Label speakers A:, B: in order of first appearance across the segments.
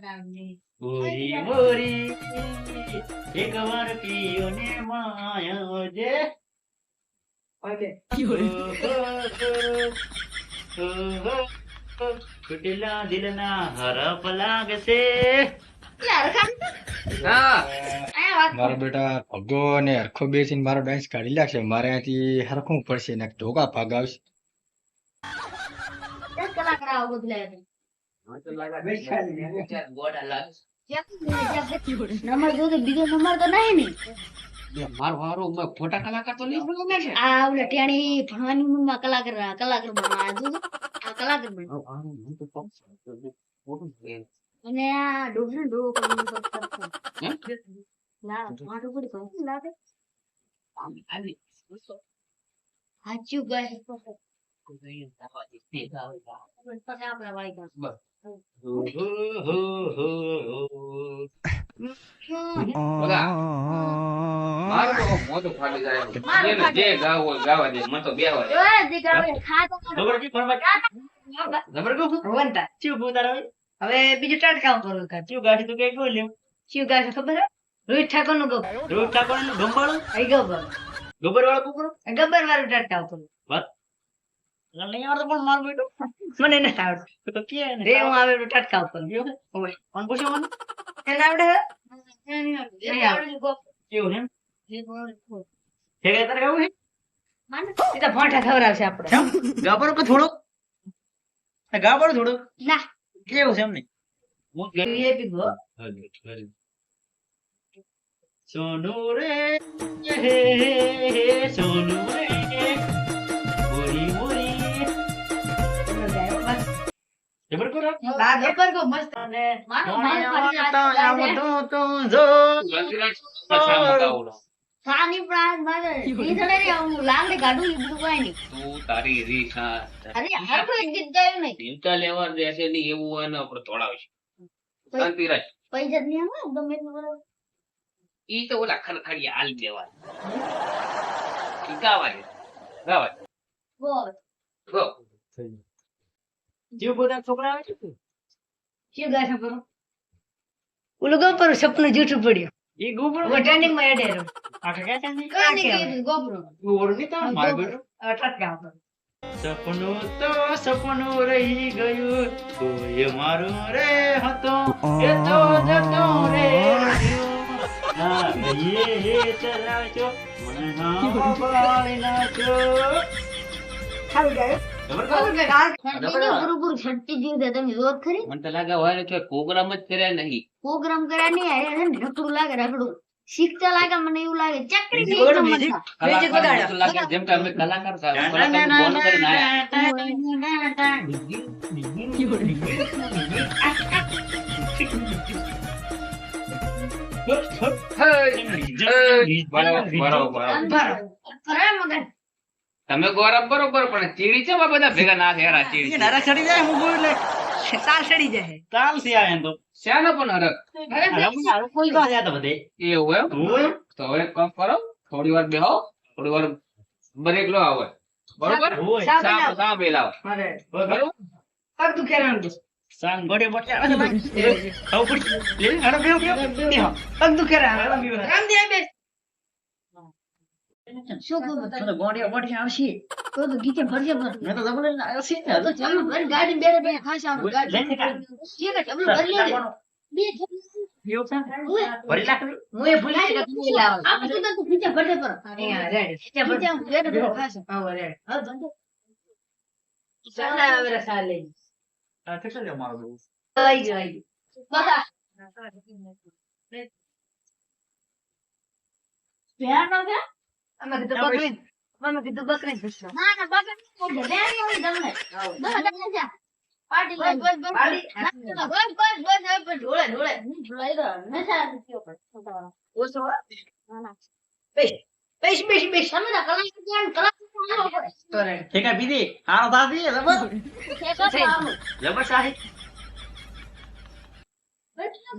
A: ગોરી મોરી એક વાર પીયો ને માયા જે તૂટેલા દિલના હરફ લાગશે.
B: મારો બેટા ભગો ને હરખો બેસીને મારો ડાન્સ કાઢી લાગશે. મારે અહીંથી હરખું પડશે ને ધોકા ભાગ આવશે.
C: બીજો નંબર તો નહીં ને
D: મારો હારો ફોટા કલાકાર તો નહીં બને છે.
C: આ ઓલા ટેણી ભણવાની ઉંમરમાં કલાકાર બનવા આ કલાકાર બનવા અને આ ડોબને ડોબો કરીને ના મારું પડી કોઈ લાગે હાચું ગાય પછી આપણે વાળી ગાય
D: મારું તો મોઢું ફાટી જાય. એને જે ગાવું હોય ગાવા દે, મને તો બેવા દે.
C: હવે બીજું ટટકાવ કરું કર
A: ચિયો ગાડી તો કઈ બોલ્યો
C: શું ગાય ખબર હે રોહિત ઠાકોર નું ગબ્બર
A: રોજ ઠાકોર નું ગંબાળો
C: આઈ ગબ્બર
A: ગોબર વાળો કુકડો
C: ગબ્બર વાળું ટટકાવ કરું
A: નહીં આવડતો પણ મારો બેટો
C: મને નથી આવડતું
A: તો કે ને
C: રે હું આવે ટટકાવ કરું
A: ઓય કોણ પૂછ્યો મને
C: એને આવડે
A: કેવું એમ હે તારે ગાવું હે
C: એ તો ફોટા ખવડાવશે આપણે
A: ગાબડો કે થોડો ગાબડો થોડો
C: ના
A: કેવું છે એમ નહીં
C: એ બી ગો
A: સોનું રે સોનું રે મોરી મોરી જબર કરો
C: બા ગબ્બર કો મસ્ત અને માનો સાની પ્રાણ મારે ઈ થડે રે હું લાંબે ગાડું લીધું કોઈ નહીં
D: તું તારી રીત
C: અરે હર કોઈ ગીત ગાયું નહીં
D: ચિંતા લેવા દેશે નહીં એવું હોય ને આપણે તોડાવશે. શાંતિ રાખ.
C: પૈસા જ નહીં આવે ગમે એટલું બરાબર
D: ઈ તો ઓલા ખરખડિયા હાલ દેવા ગાવા દે
C: બોલ
D: ગો.
A: જીવ પોતા છોકરા આવે છે
C: શું ગાશે કરો ઓલું ગોપર સપનું જૂઠું પડ્યું
A: એ ગોબર
C: હવે ટ્રેનિંગ માં એડે રહ્યો
A: આ ઠગા છે ને
C: કાની કીધું ગોપરો
A: ગોબર ની તા માર બેટો
C: ટટકાવ કરું
A: સપનું તો સપનું રહી ગયું કોઈ મારું રે હતો એ તો જતો રે ના એ ચલાવજો મને ના બાળી નાખ્યો
C: ખાલી ગયો
A: ખબર
C: બરોબર છટકી ગયું છે તમે જોત ખરી
D: મને તો લાગે હોય ને પ્રોગ્રામ જ કર્યા નહીં.
C: પ્રોગ્રામ કર્યા નહીં આયા છે ને રખડું લાગે રખડું શીખતા લાગે મને એવું લાગે ચકરી
A: બીજી
C: ગઈ
A: કોણ
C: નંબર
A: બીજી?
C: માં. બીજી
D: કલાકાર
C: કોદાડો.
D: તો લાગે જેમ કે અમે કલાકાર સાહેબ કલાકાર ફોન કરીને આયા. બરોબર.
C: ફરે મગન
D: તમે ગૌરવ બરોબર પણ ચીડી છે બધા ભેગા ના થયા ચીડી
A: નારા ચડી જાય હું બોલ એટલે
C: તાલ ચડી જાય
A: તાલ સે આયા તો
D: શાનો પણ હરક
A: હારું કોઈ તો આયા તો બધે
D: એવું એમ
A: ઓય
D: તો હવે એક કામ કરો થોડી વાર બેહો થોડી વાર બ્રેક લો આવે બરોબર
A: ઓય
D: સા બેલાવ
C: અરે
D: બરોબર
C: પગ દુખે રાંધો
A: સાંગ ગોડે બટલા અરે ભાઈ ખાવ પડી લે હાડો બેહો બેહો
C: પગ દુખે
A: હાડો બેહો
C: રાંધી બે શું કહું
A: તો ગોડે બટલા આવશે
C: તો ગીતે ભરજે ભર
A: મેં તો જબલે આવશે ને
C: તો ચાલુ ઘર ગાડી બેરે બે ખાસ આવ ગાડી
A: લઈને કા
C: ઠીક છે ચાલુ ભરી લેજે બે
A: એવું છે ભરી લાખ
C: હું એ ભૂલી ગઈ તું લાવ આ બધું તો ગીતે ભરજે પર અહીંયા રેડી ગીતે ભરજે ખાસ આવ રેડી હા ધંધો સાલા આવે સાલે
A: આ કેટલા લે મારો
C: આઈ ગઈ બતા પ્યાર નો કે અમે કીધું બકરી પૂછો ના ના બકરી બે હોય તમને તમને જા પાર્ટી લે બસ ઢોળે ઢોળે નશા કયો પર ઓછો ના ના બેસ તમે ના કલા
A: ઠેકા બીજી આનો દાદી જબર જબર સાહી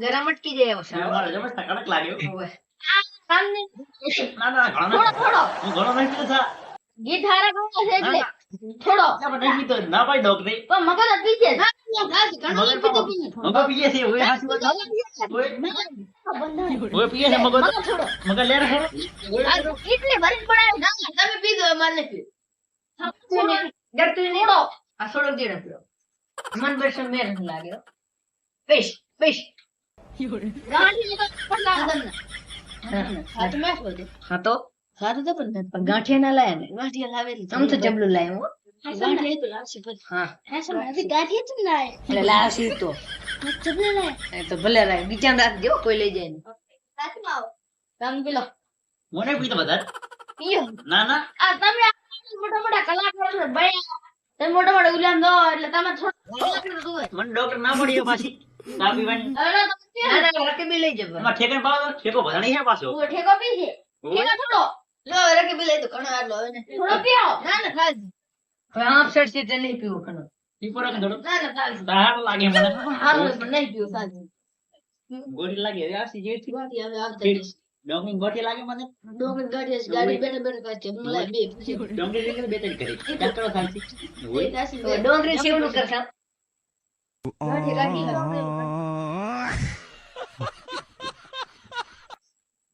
C: ગરમ અટકી જાય છે
A: મારો જબર કડક લાગ્યો
C: સામને
A: ના ના ઘણો
C: થોડો
A: હું ઘણો નહીં પીતો થા
C: ગીત હારા ગાવા છે એટલે થોડો
A: ના પણ નહીં પીતો ના ભાઈ ડોક દે
C: પણ મગજ પીછે
A: મગર પીએ છે ઓય હાસી વાત ઓય ઓય પીએ છે મગર મગર લે રે
C: એટલે ભરીને પડાયો ના તમે પીધો મારે નથી ડરતું નહીં આ થોડો જેડો પીરો મન બરસમ મેર ન લાગ્યો પેશ પેશ ગાંઠી તો પડા તમને હાથ મેં બોલતો હા તો પણ ગાંઠિયા ના લાયા ને ગાંઠિયા લાવેલી આમ તો જબલું લાયો હો ગાંઠિયા તો લાવશે પછી હા ગાંઠિયા જ લાય એટલે લાવશે તો જબલું લાય એ તો ભલે લાય બીજા રાત દેવો કોઈ લઈ જાય ને સાચમાં આવો તમે પેલો
A: મને પીતો બધા
C: પીયો
A: ના ના
C: આ તમે મોટા મોટા કલાકારો છો ભાઈ તમે મોટા મોટા ઉલામ દો એટલે તમે થોડું
A: મને ડોક્ટર ના પડી પાછી ના પીવાની
C: ના ના રકબી લઈ જજો
A: એમાં ઠેકાણ પાડો ઠેકો ભરાણી છે પાછો
C: ઓ ઠેકો પી છે ઠેકો થોડો લો રકબી લઈ તો ઘણો આટલો હવે ને થોડો પીઓ ના ના ખાજ હવે આપ સેટ છે તે નહીં પીવો ઘણો
A: ઈ પર કે દડો
C: ના ના ખાજ
A: દાળ લાગે મને
C: હારું પણ નહીં પીવો સાજ
A: ગોળી લાગે રે આસી જેઠી
C: ગાડી હવે આવતા
A: ડોંગરી ગોળી લાગે મને
C: ડોંગર ગાડી બેઠે બેઠે કાચે મુલા બે
A: ડોંગરી લઈને બે ત્રણ કરી ડોક્ટરો ખાલસી
C: ઓય ડોંગરી સેવનું કરતા ગાડી ગાડી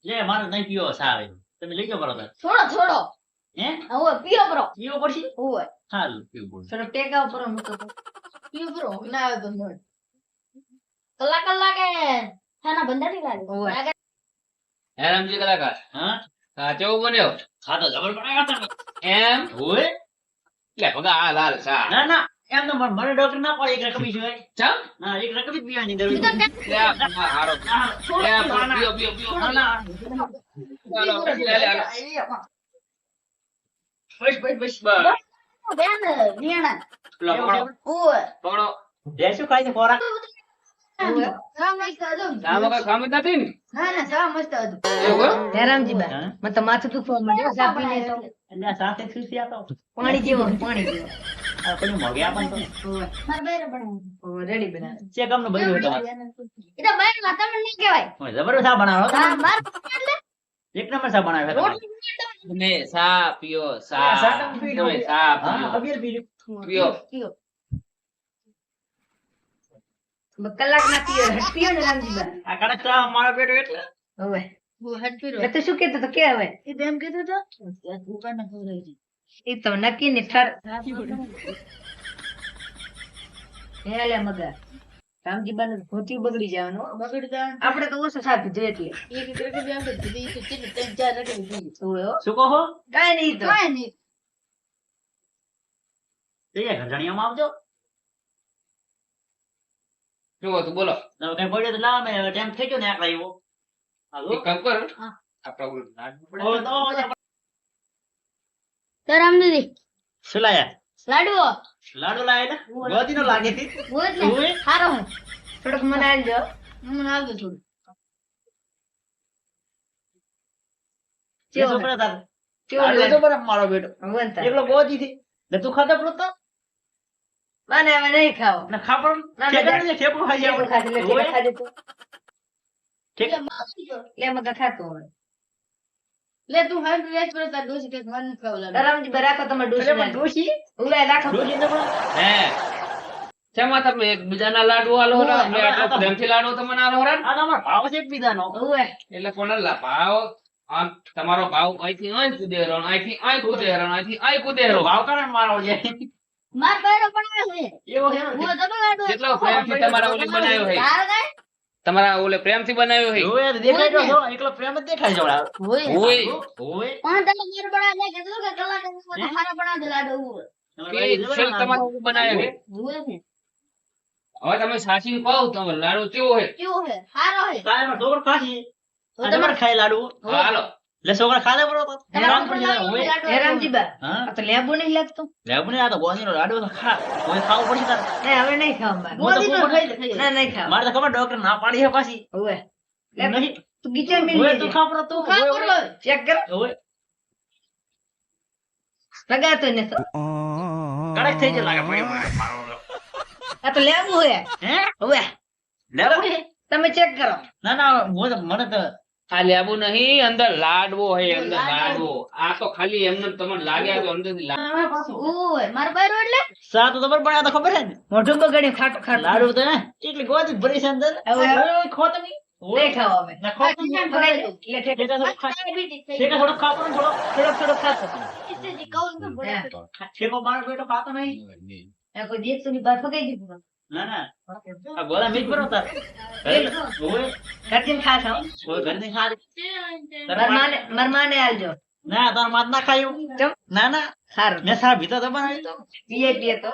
A: લે મારે નહીં પીવો સાવે તમે લઈ જાઓ બરોબર
C: થોડો થોડો
A: હે
C: હવે પીઓ બ્રો
A: પીવો પડશે
C: ઓય
A: સારું પીવું પડશે
C: થોડો ટેકા ઉપર મૂકો તો પીઓ બ્રો ના આવે તો મોડ કલાક કલાકે થાના બંધાતી લાગે ઓય
D: હે રામજી કલાકાર
A: હા
D: આ કેવું બન્યો
A: ખાતો જબર બનાવ્યો તમે
D: એમ
A: ઓય
D: લે ભગા આ લાલ સા
A: ના ના એમ તો મને ડોક્ટર ના પડે એક રકમી છે
D: ચમ
A: ના એક રકમી પીવાની જરૂર
D: લે આ હારો લે પીઓ પીઓ પીઓ
A: ના ના
D: ચાલો લે લે
A: બસ બસ બસ
C: બેન નિયાણા
D: લો પકડો
C: ઓય
D: પકડો
A: જે શું ખાય છે ખોરાક
C: ઓય સા મસ્ત હતું
D: આ વગર કામ જ નથી ને
C: ના ના સા મસ્ત હતું
D: એવું
C: હેરામજી બા
A: હા?
C: મને તો માથું દુખવા માંડ્યું સા પીને તો
A: એટલે આ સાથે ખુશી આપો
C: પાણી જેવો પાણી જેવો
A: આ પેલું મોગે આપણ તો
C: ઓય માર બેરે બનાવ ઓય રેડી બનાવ
A: છે કામનું બધું હોય તમારે
C: એ તો બેન માં તમને નહીં કહેવાય
A: ઓય જબરદસ્ત આ બનાવો
C: હા માર એટલે
A: એક નંબર સા બનાવ્યો તમારે
C: રોટલી
D: ને સા પીઓ સા
A: સા તમે પી લો.
D: તમે સા
A: હા
D: પીઓ
A: અબીર પી લો.
D: પીઓ
C: પીઓ કલાક ના પીઓ હટ પીઓ ને રામજી બા
A: આ કડક ચા મારો પેટો એટલે
C: ઓય હું હટ પીરો એ તો શું કહેતો તો કે હવે એ તેમ કીધું તો દુકાન ના ખવડાવી એ તો નક્કી ને ઠર હે લે મગા રામજી બા ને ધોતી બગડી જવાનું બગડી જાય આપણે તો ઓછો સાપી દે એટલે એક એક રકમ આપે દીધી તો ચીન ત્રણ ચાર રકમ દીધી ઓય
A: શું કહો
C: કાઈ નહીં તો કાઈ નહીં
A: તે ઘરજાણીયામાં આવજો
D: શું હતું બોલો
A: હવે કઈ પડ્યો તો લાવ મેં ટાઈમ થઈ ગયો ને આટલા એવો હાલો
D: એક કામ કર
C: હા.
D: આપડા ઓલું લાડુ પડે
A: ઓ તો
C: તો રામદીદી
A: શું લાયા
C: લાડવો
A: લાડુ લાયા ને ગોદીનો લાગે છે
C: ઓય હારો હે થોડુંક મને આલજો મને આલજો થોડું
A: જે છોકરા તાર
C: કેવો
A: લાડુ
C: લાગે?
A: તો બરાબર મારો બેટો
C: વંતા
A: એકલો ગોદી થી ને તું ખાતો પડતો તો
C: મને હવે નહીં ખાઓ
A: ને ખાપડ
C: ના,
A: ઠેકાણે ને ઠેકું ખાઈ
C: કેવું
A: જાય
C: ખાધું લે ઠેકા ખાધું તો
A: ઠીક
C: લે મગા ખાતો હવે લે તું હાલ રેસ પર તાર ડોસી કે મન ખાવલા રામજી બરાકો તમાર ડોસી
A: એટલે પણ ડોશી
C: ઉલાય રાખો
A: ડોશી ને પણ
D: હે શેમાં તમે એકબીજાના લાડુ આલો
C: ઓય,
D: રા મેં
A: હવે
D: આટલો
A: આ તો-
D: પ્રેમથી લાડુ તમને આલો રા
A: આ તમારો ભાવ છે એકબીજાનો
C: ઓય
D: એટલે કોના ભાવ આમ તમારો ભાવ અહીંથી અહીં કૂદેરો ને અહીંથી અહીં કૂદેરો ને અહીંથી અહીં કૂદેરો
A: ભાવ કારણ મારો છે
C: માર બાયરો પણ આવે છે
A: એવો છે
C: હું ડબલ લાડુ
D: કેટલો પ્રેમથી તમારા ઓલે બનાવ્યો છે
C: તાર ગાય
D: તમારા ઓલે પ્રેમથી બનાવ્યો છે
A: જોવે તો દેખાય તો છો એકલો પ્રેમ જ દેખાય છે ઓલા
C: ઓય
D: ઓય
A: ઓય
C: પાંચ દલા માર બના દે કેટલું કે કલાક માં હારા બના દે લાડુ
D: કે છેલ્લે તમારો ઓલું બનાવ્યો છે
C: ઓય છે
D: હવે તમે સાચી કહો તમારો લાડુ કેવો છે
C: કેવો છે હારો છે
A: કાયનો છોકરો ખાસી
C: તો
A: આ તમારે ખાય લાડુ
D: હાલો
A: લે છોકરા ખાધે બરો તો હેરાન
C: તમારે
A: પડી જાય ઓય
C: હેરામજી બા
A: હા
C: આ તો લેબુ નહીં લાગતો
A: લેબુ ને આ તો ગોંધીનો લાડુ તો ખા ઓય ખાવું પડશે તાર
C: એ હવે નહીં ખાવ માર
A: હું તો ખૂબ ખાઈ
C: ના નહીં ખાવ
A: મારે તો ખબર ડોક્ટર ના પાડી છે પાછી
C: ઓય
A: નહીં
C: તું ગીચા મિલ
A: ઓય તું ખા પર તું
C: ખા
A: ઓય,
C: પડો ચેક કર
A: ઓય
C: લગાતો ને તો
A: કડક થઈ જાય લાગે પડી મારો
C: આ તો લેબુ હે
A: હે
C: ઓય
A: લેબુ ને?
C: તમે ચેક કરો
A: ના ના હું તો મને તો
D: આ લેબુ નહીં, અંદર લાડવો હે, અંદર લાડવો. આ તો ખાલી એમને તમને લાગ્યા તો અંદરથી
C: ઓય મારો બાયરો એટલે
A: સા તો તમારે બનાવ્યા તો ખબર હે ને
C: મોઢું બગાડ્યું ખાટું ખાટું
A: લાડુ તો હે એટલી ગોદી ભરી છે અંદર
C: હવે
A: ઓય, ખોત નહીં
C: દેખાવ અમે
A: ના ખોત નહીં શેકા થોડો ખાતો ને થોડો ખાતો શેકો મારો બેટો ખાતો નહીં
C: કોઈ દેખતું ની બાર પકાઈ દીધું
A: ના ના આ ગોળા મીઠ ભરો તાર ઓય
C: ઘરથી ખાસ આવો
A: ઓય ઘર ની ખાલી
C: માર માને આલજો
A: ના તાર માત ના ખાયું
C: ચમ
A: ના ના
C: સારું
A: મેં સારા ભીતર તો બનાવી તો
C: પીએ તો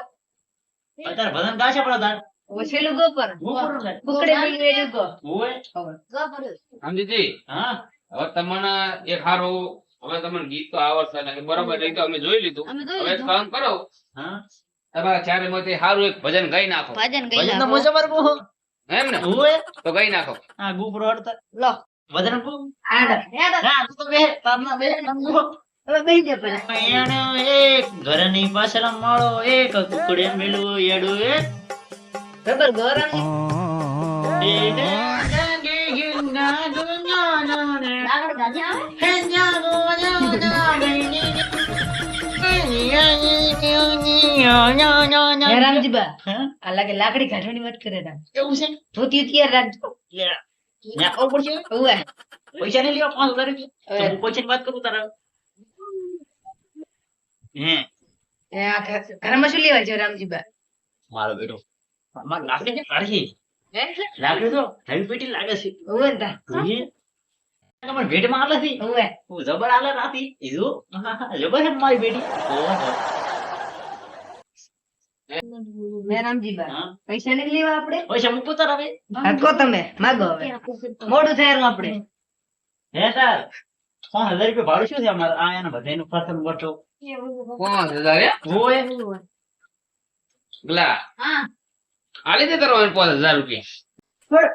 A: અત્યારે ભજન ગાશે પડે તાર
C: ઓછેલું ગોપર
A: ગોપર લે.
C: કુકડે બી વેડું ગો
A: ઓય
C: ગોપર
D: સમજીજી.
A: હા
D: હવે તમને એક હારું, હવે તમને ગીત તો આવડશે ને બરોબર, એ તો અમે જોઈ લીધું. હવે એક કામ કરો,
A: હા
D: તમારા ચારે માંથી હારું એક ભજન ગાઈ નાખો.
C: ભજન
A: ભજન તો મોજે પર કહો
D: એમ ને?
A: ઓય
D: તો ગાઈ નાખો.
A: આ ગુપરો હડતા
C: લો
A: ભજન કહો
C: આડ
A: ના તું તો બે તારના બે નંગો
C: હવે બેહી જા પર
A: એણે એક ઘરની પાછળ માળો એક કુકડે મેલું એડું એક
C: ખબર ગોરમ આગળ ગાજ્યા હે રામજીબા આ લાગે લાકડી કાઢવાની વાત કરે તા
A: એવું છે
C: ધોતી તૈયાર રાખજો
A: ના ખબર પડશે
C: ઓય
A: પૈસા નહીં લેવા 5000 રૂપિયા તો હું પૈસાની વાત કરું તારા હે
C: એ આ ઘરમાં શું લેવા છે રામજીબા
A: મારો બેટો માર લાકડી છે કાઢી
C: હે
A: લાકડી તો હેવી પેટી લાગે છે
C: ઓય તા
A: જોઈએ તમાર ભેટમાં આલે છે
C: ઓય
A: હું જબર આલે રાતી ઈજો જબર છે મારી બેટી ઓહો
C: મે રામજીબા
A: હા
C: પૈસા નહીં લેવા આપણે
A: પૈસા મૂકો તાર હવે
C: હકો તમે માગો હવે મોડું થયેલું આપણે
A: હે તાર 5000 રૂપિયા ભાડું શું છે અમારે આ એના બધાયનું ખર્ચનું વટો
D: 5000 હે?
A: ઓય
D: ગલા
C: હા
D: આલી દે તારો 5000 રૂપિયા.